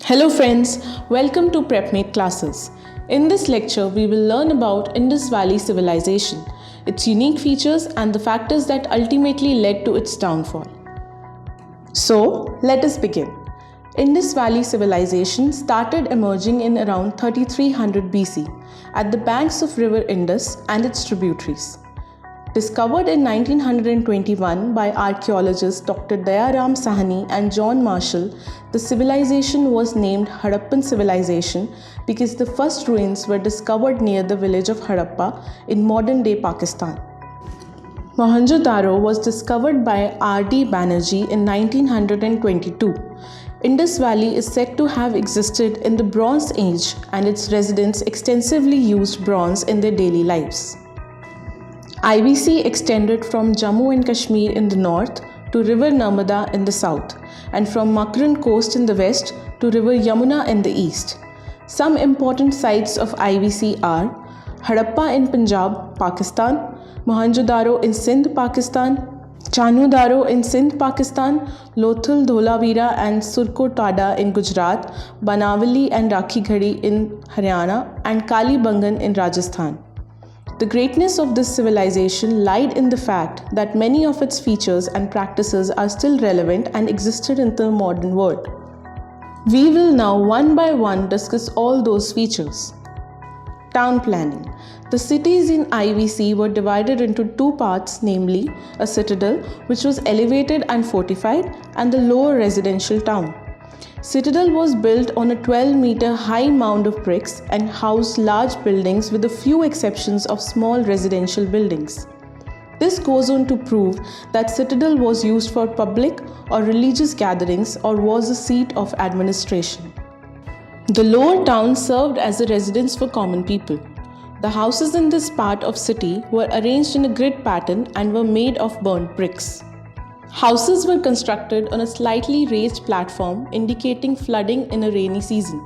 Hello friends, welcome to PrepMate classes. In this lecture, we will learn about Indus Valley Civilization, its unique features and the factors that ultimately led to its downfall. So, let us begin. Indus Valley Civilization started emerging in around 3300 BC at the banks of River Indus and its tributaries. Discovered in 1921 by archaeologists Dr. Dayaram Sahni and John Marshall, the civilization was named Harappan Civilization because the first ruins were discovered near the village of Harappa in modern-day Pakistan. Mohenjo-daro was discovered by R.D. Banerjee in 1922. Indus Valley is said to have existed in the Bronze Age, and its residents extensively used bronze in their daily lives. IVC extended from Jammu and Kashmir in the north to River Narmada in the south, and from Makran coast in the west to River Yamuna in the east. Some important sites of IVC are Harappa in Punjab, Pakistan, Mohenjo-daro in Sindh, Pakistan, Chanu-daro in Sindh, Pakistan, Lothal, Dholavira and Surkotada in Gujarat, Banawali and Rakhighadi in Haryana, and Kalibangan in Rajasthan. The greatness of this civilization lied in the fact that many of its features and practices are still relevant and existed in the modern world. We will now one by one discuss all those features. Town planning. The cities in IVC were divided into two parts, namely a citadel, which was elevated and fortified, and the lower residential town. Citadel was built on a 12-meter high mound of bricks and housed large buildings with a few exceptions of small residential buildings. This goes on to prove that Citadel was used for public or religious gatherings or was a seat of administration. The lower town served as a residence for common people. The houses in this part of city were arranged in a grid pattern and were made of burnt bricks. Houses were constructed on a slightly raised platform indicating flooding in a rainy season.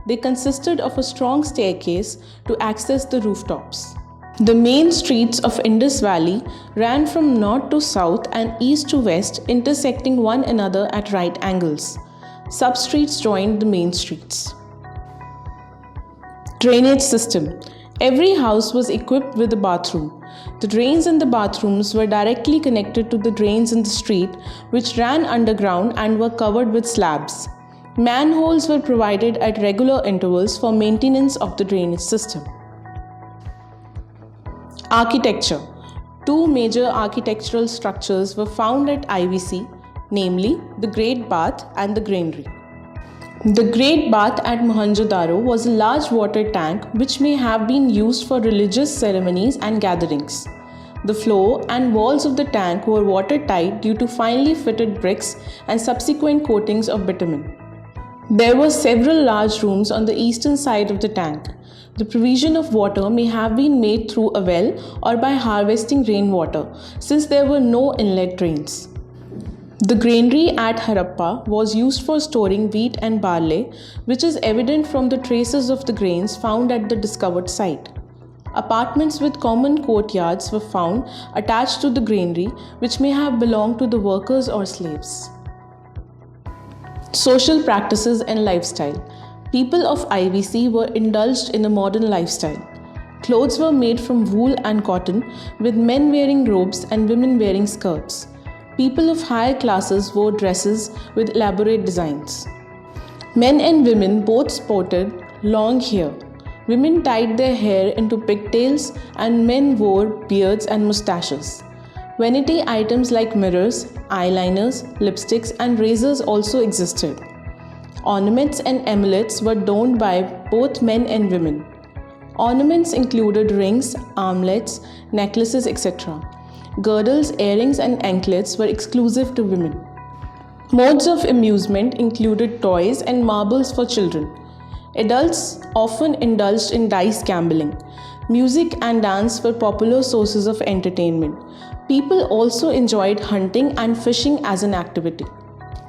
They consisted of a strong staircase to access the rooftops. The main streets of Indus Valley ran from north to south and east to west, intersecting one another at right angles. Sub-streets joined the main streets. Drainage system. Every house was equipped with a bathroom. The drains in the bathrooms were directly connected to the drains in the street, which ran underground and were covered with slabs. Manholes were provided at regular intervals for maintenance of the drainage system. Architecture. Two major architectural structures were found at IVC, namely the Great Bath and the Granary. The Great Bath at Mohenjo-daro was a large water tank which may have been used for religious ceremonies and gatherings. The floor and walls of the tank were watertight due to finely fitted bricks and subsequent coatings of bitumen. There were several large rooms on the eastern side of the tank. The provision of water may have been made through a well or by harvesting rainwater, since there were no inlet drains. The granary at Harappa was used for storing wheat and barley, which is evident from the traces of the grains found at the discovered site. Apartments with common courtyards were found attached to the granary, which may have belonged to the workers or slaves. Social practices and lifestyle. People of IVC were indulged in a modern lifestyle. Clothes were made from wool and cotton, with men wearing robes and women wearing skirts. People of higher classes wore dresses with elaborate designs. Men and women both sported long hair. Women tied their hair into pigtails and men wore beards and mustaches. Vanity items like mirrors, eyeliners, lipsticks and razors also existed. Ornaments and amulets were donned by both men and women. Ornaments included rings, armlets, necklaces, etc. Girdles, earrings and anklets were exclusive to women. Modes of amusement included toys and marbles for children. Adults often indulged in dice gambling. Music and dance were popular sources of entertainment. People also enjoyed hunting and fishing as an activity.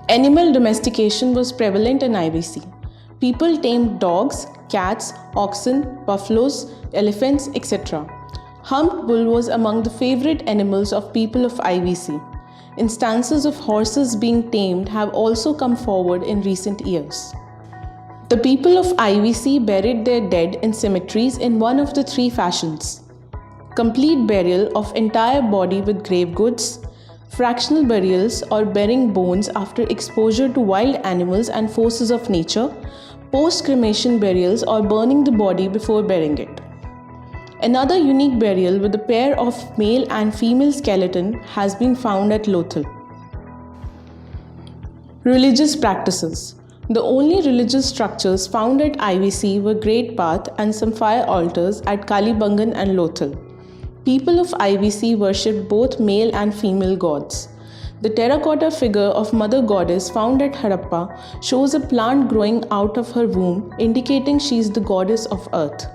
Animal domestication was prevalent in IVC. People tamed dogs, cats, oxen, buffaloes, elephants, etc. Humped bull was among the favorite animals of people of IVC. Instances of horses being tamed have also come forward in recent years. The people of IVC buried their dead in cemeteries in one of the three fashions: complete burial of entire body with grave goods, fractional burials or burying bones after exposure to wild animals and forces of nature, post-cremation burials or burning the body before burying it. Another unique burial with a pair of male and female skeleton has been found at Lothal. Religious practices. The only religious structures found at IVC were Great Path and some fire altars at Kalibangan and Lothal. People of IVC worshipped both male and female gods. The terracotta figure of Mother Goddess found at Harappa shows a plant growing out of her womb, indicating she is the goddess of earth.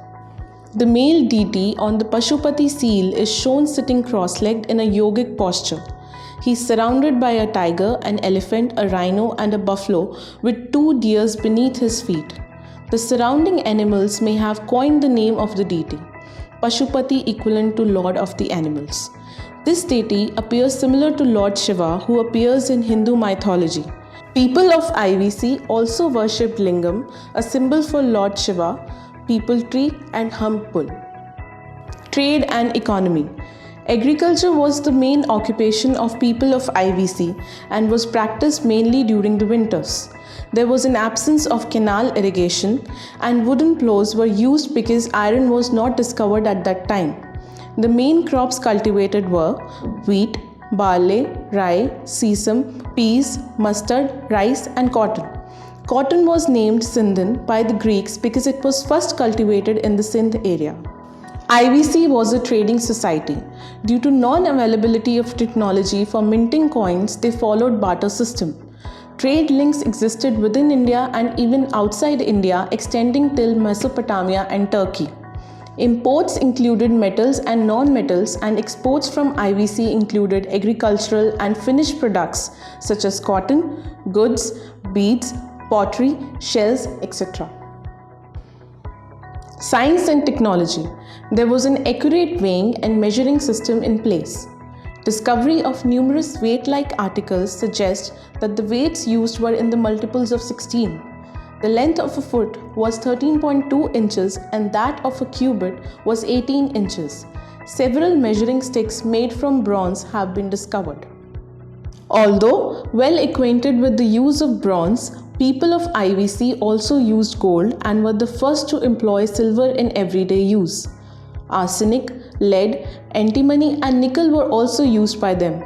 The male deity on the Pashupati seal is shown sitting cross-legged in a yogic posture. He is surrounded by a tiger, an elephant, a rhino, and a buffalo with 2 deers beneath his feet. The surrounding animals may have coined the name of the deity, Pashupati, equivalent to Lord of the Animals. This deity appears similar to Lord Shiva, who appears in Hindu mythology. People of IVC also worshipped Lingam, a symbol for Lord Shiva, people tree, and hump bull. Trade and economy. Agriculture was the main occupation of people of IVC and was practiced mainly during the winters. There was an absence of canal irrigation and wooden plows were used because iron was not discovered at that time. The main crops cultivated were wheat, barley, rye, sesame, peas, mustard, rice and cotton. Cotton was named Sindhan by the Greeks because it was first cultivated in the Sindh area. IVC was a trading society. Due to non-availability of technology for minting coins, they followed barter system. Trade links existed within India and even outside India, extending till Mesopotamia and Turkey. Imports included metals and non-metals, and exports from IVC included agricultural and finished products such as cotton, goods, beads, pottery, shells, etc. Science and technology. There was an accurate weighing and measuring system in place. Discovery of numerous weight-like articles suggests that the weights used were in the multiples of 16. The length of a foot was 13.2 inches and that of a cubit was 18 inches. Several measuring sticks made from bronze have been discovered. Although well acquainted with the use of bronze, people of IVC also used gold and were the first to employ silver in everyday use. Arsenic, lead, antimony and nickel were also used by them.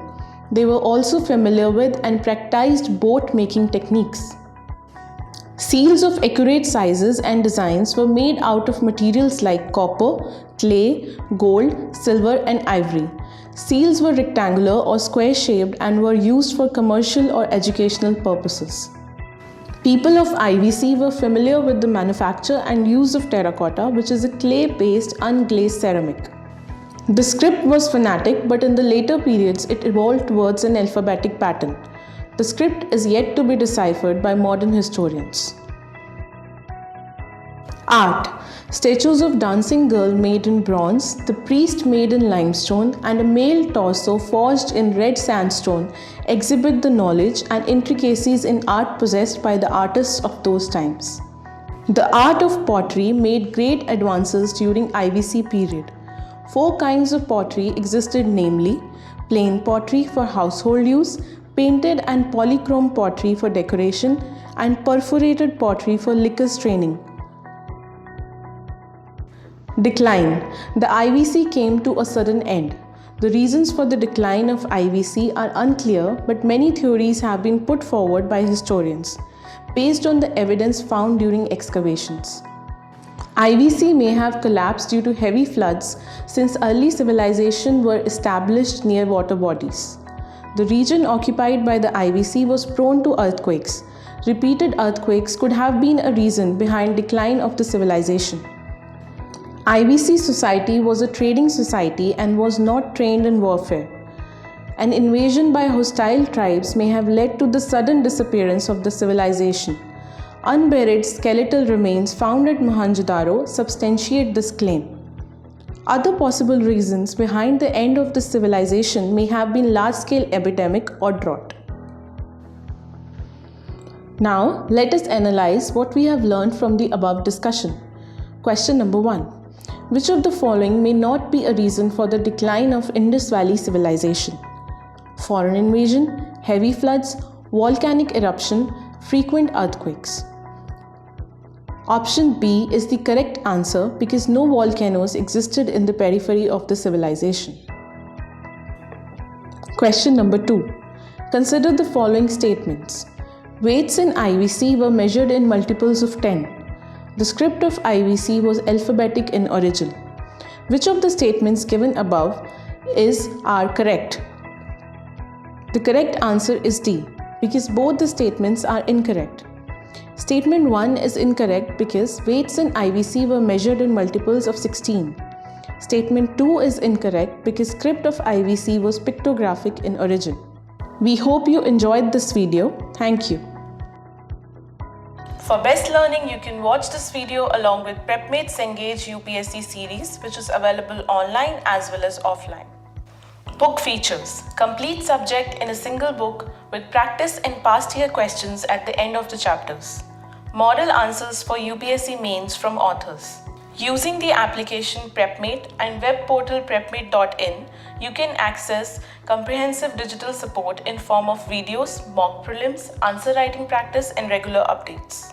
They were also familiar with and practiced boat making techniques. Seals of accurate sizes and designs were made out of materials like copper, clay, gold, silver and ivory. Seals were rectangular or square-shaped and were used for commercial or educational purposes. People of IVC were familiar with the manufacture and use of terracotta, which is a clay-based unglazed ceramic. The script was phonetic, but in the later periods it evolved towards an alphabetic pattern. The script is yet to be deciphered by modern historians. Art. Statues of dancing girl made in bronze, the priest made in limestone, and a male torso forged in red sandstone exhibit the knowledge and intricacies in art possessed by the artists of those times. The art of pottery made great advances during IVC period. 4 kinds of pottery existed, namely plain pottery for household use, painted and polychrome pottery for decoration, and perforated pottery for liquor straining. Decline. The IVC came to a sudden end. The reasons for the decline of IVC are unclear, but many theories have been put forward by historians, based on the evidence found during excavations. IVC may have collapsed due to heavy floods since early civilizations were established near water bodies. The region occupied by the IVC was prone to earthquakes. Repeated earthquakes could have been a reason behind decline of the civilization. IVC society was a trading society and was not trained in warfare. An invasion by hostile tribes may have led to the sudden disappearance of the civilization. Unburied skeletal remains found at Mohenjo-daro substantiate this claim. Other possible reasons behind the end of the civilization may have been large-scale epidemic or drought. Now, let us analyze what we have learned from the above discussion. Question number 1. Which of the following may not be a reason for the decline of Indus Valley civilization? Foreign invasion, heavy floods, volcanic eruption, frequent earthquakes. Option B is the correct answer because no volcanoes existed in the periphery of the civilization. Question number 2. Consider the following statements. Weights in IVC were measured in multiples of 10. The script of IVC was alphabetic in origin. Which of the statements given above are correct? The correct answer is D because both the statements are incorrect. Statement 1 is incorrect because weights in IVC were measured in multiples of 16. Statement 2 is incorrect because script of IVC was pictographic in origin. We hope you enjoyed this video. Thank you. For best learning, you can watch this video along with PrepMates Engage UPSC series, which is available online as well as offline. Book features: complete subject in a single book with practice and past year questions at the end of the chapters. Model answers for UPSC mains from authors. Using the application PrepMate and web portal prepmate.in, you can access comprehensive digital support in form of videos, mock prelims, answer writing practice, and regular updates.